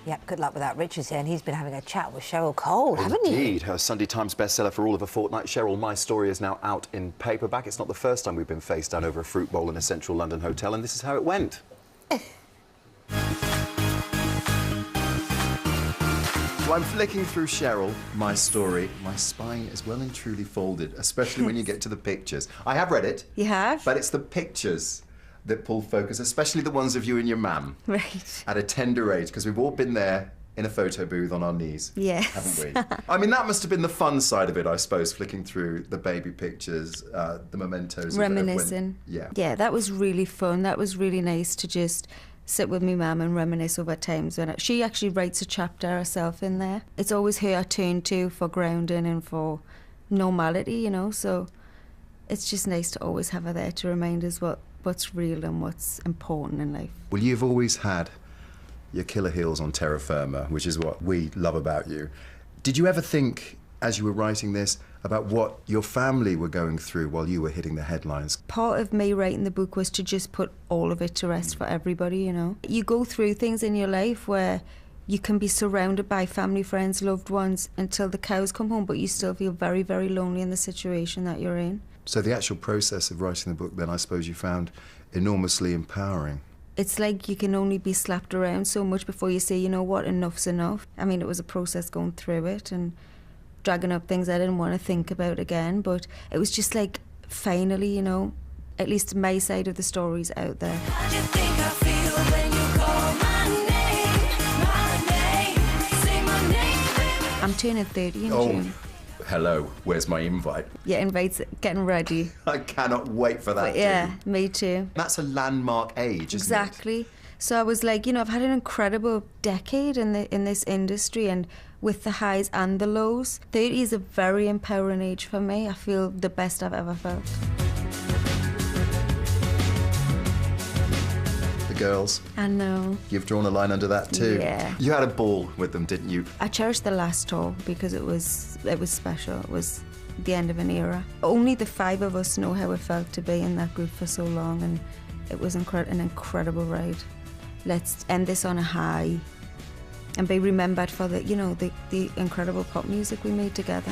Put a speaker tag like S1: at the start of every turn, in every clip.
S1: Yep, good luck with that. Richard's here, and he's been having a chat with Cheryl Cole, haven't you?
S2: Indeed. Her Sunday Times bestseller for all of a fortnight. Cheryl, my story is now out in paperback. It's not the first time we've been face down over a fruit bowl in a central London hotel, and this is how it went. So I'm flicking through Cheryl, my story. My spine is well and truly folded, especially when you get to the pictures. I have read it.
S3: You have?
S2: But it's the pictures that pull focus, especially the ones of you and your mum.
S3: Right.
S2: At a tender age, because we've all been there in a photo booth on our knees.
S3: Yes.
S2: Haven't we? I mean, that must have been the fun side of it, I suppose, flicking through the baby pictures, the mementos.
S3: Reminiscing.
S2: Yeah.
S3: Yeah, that was really fun. That was really nice to just sit with my mum and reminisce over times when she actually writes a chapter herself in there. It's always her I turn to for grounding and for normality, you know, so it's just nice to always have her there to remind us what's real and what's important in life.
S2: Well, you've always had your killer heels on terra firma, which is what we love about you. Did you ever think, as you were writing this, about what your family were going through while you were hitting the headlines?
S3: Part of me writing the book was to just put all of it to rest for everybody, you know. You go through things in your life where you can be surrounded by family, friends, loved ones until the cows come home, but you still feel very, very lonely in the situation that you're in.
S2: So the actual process of writing the book, then, I suppose you found enormously empowering.
S3: It's like you can only be slapped around so much before you say, you know what, enough's enough. I mean, it was a process going through it and dragging up things I didn't want to think about again, but it was just like, finally, you know, at least my side of the story's out there.
S4: How do you think I feel when you call my name, say my name, baby?
S3: I'm turning 30 in June.
S2: Hello, where's my invite?
S3: Yeah, invites getting ready.
S2: I cannot wait for that.
S3: But yeah, me too.
S2: That's a landmark age, isn't
S3: Exactly. So I was like, you know, I've had an incredible decade in this industry, and with the highs and the lows. 30 is a very empowering age for me. I feel the best I've ever felt.
S2: The girls.
S3: I know.
S2: You've drawn a line under that too.
S3: Yeah.
S2: You had a ball with them, didn't you?
S3: I cherished the last tour because it was special. It was the end of an era. Only the 5 of us know how it felt to be in that group for so long, and it was an incredible ride. Let's end this on a high and be remembered for the, you know, the incredible pop music we made together.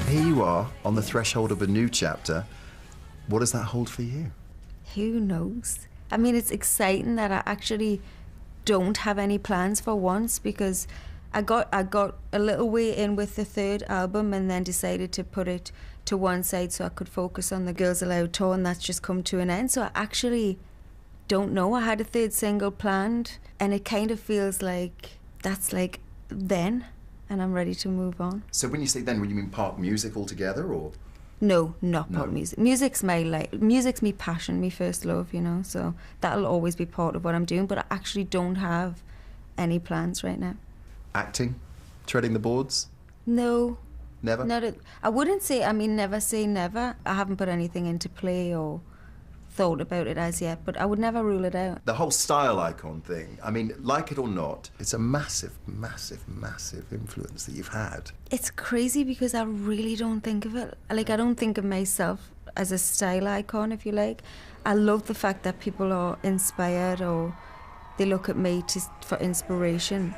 S2: Here you are on the threshold of a new chapter. What does that hold for you?
S3: Who knows? I mean, it's exciting that I actually don't have any plans for once, because I got a little way in with the 3rd album and then decided to put it to one side so I could focus on the Girls Aloud tour, and that's just come to an end. So I actually don't know. I had a 3rd single planned, and it kind of feels like that's like then, and I'm ready to move on.
S2: So when you say then, would you mean pop music altogether, or?
S3: No, not pop music. Music's my life. Music's me passion, me first love, you know, so that'll always be part of what I'm doing, but I actually don't have any plans right now.
S2: Acting? Treading the boards?
S3: No.
S2: Never?
S3: I wouldn't say, I mean, never say never. I haven't put anything into play or thought about it as yet, but I would never rule it out.
S2: The whole style icon thing, I mean, like it or not, it's a massive, massive, massive influence that you've had.
S3: It's crazy because I really don't think of it. Like, I don't think of myself as a style icon, if you like. I love the fact that people are inspired or they look at me for inspiration.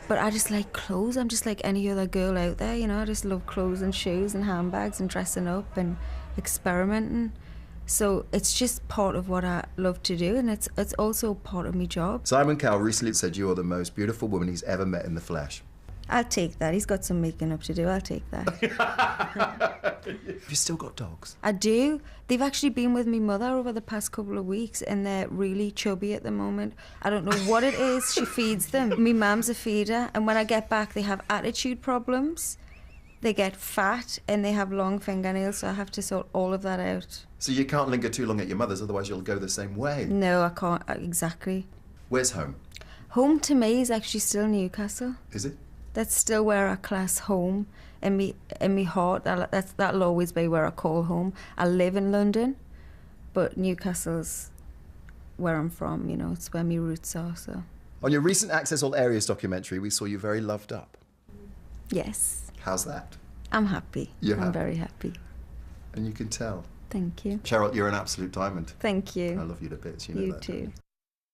S3: But I just like clothes. I'm just like any other girl out there, you know. I just love clothes and shoes and handbags and dressing up and experimenting. So it's just part of what I love to do, and it's also part of my job.
S2: Simon Cowell recently said you are the most beautiful woman he's ever met in the flesh.
S3: I'll take that. He's got some making up to do. I'll take that.
S2: Have you still got dogs?
S3: I do. They've actually been with me mother over the past couple of weeks, and they're really chubby at the moment. I don't know what it is. She feeds them. Me mum's a feeder, and when I get back, they have attitude problems. They get fat, and they have long fingernails, so I have to sort all of that out.
S2: So you can't linger too long at your mother's, otherwise you'll go the same way.
S3: No, I can't. Exactly.
S2: Where's home?
S3: Home to me is actually still Newcastle.
S2: Is it?
S3: That's still where I class home in me heart. That'll always be where I call home. I live in London, but Newcastle's where I'm from, you know, it's where my roots are, so.
S2: On your recent Access All Areas documentary, we saw you very loved up.
S3: Yes.
S2: How's that?
S3: I'm happy.
S2: You're
S3: I'm
S2: happy?
S3: very happy.
S2: And you can tell.
S3: Thank you.
S2: Cheryl, you're an absolute diamond.
S3: Thank
S2: I
S3: you.
S2: love you to bits, you know
S3: You
S2: that. don't
S3: too.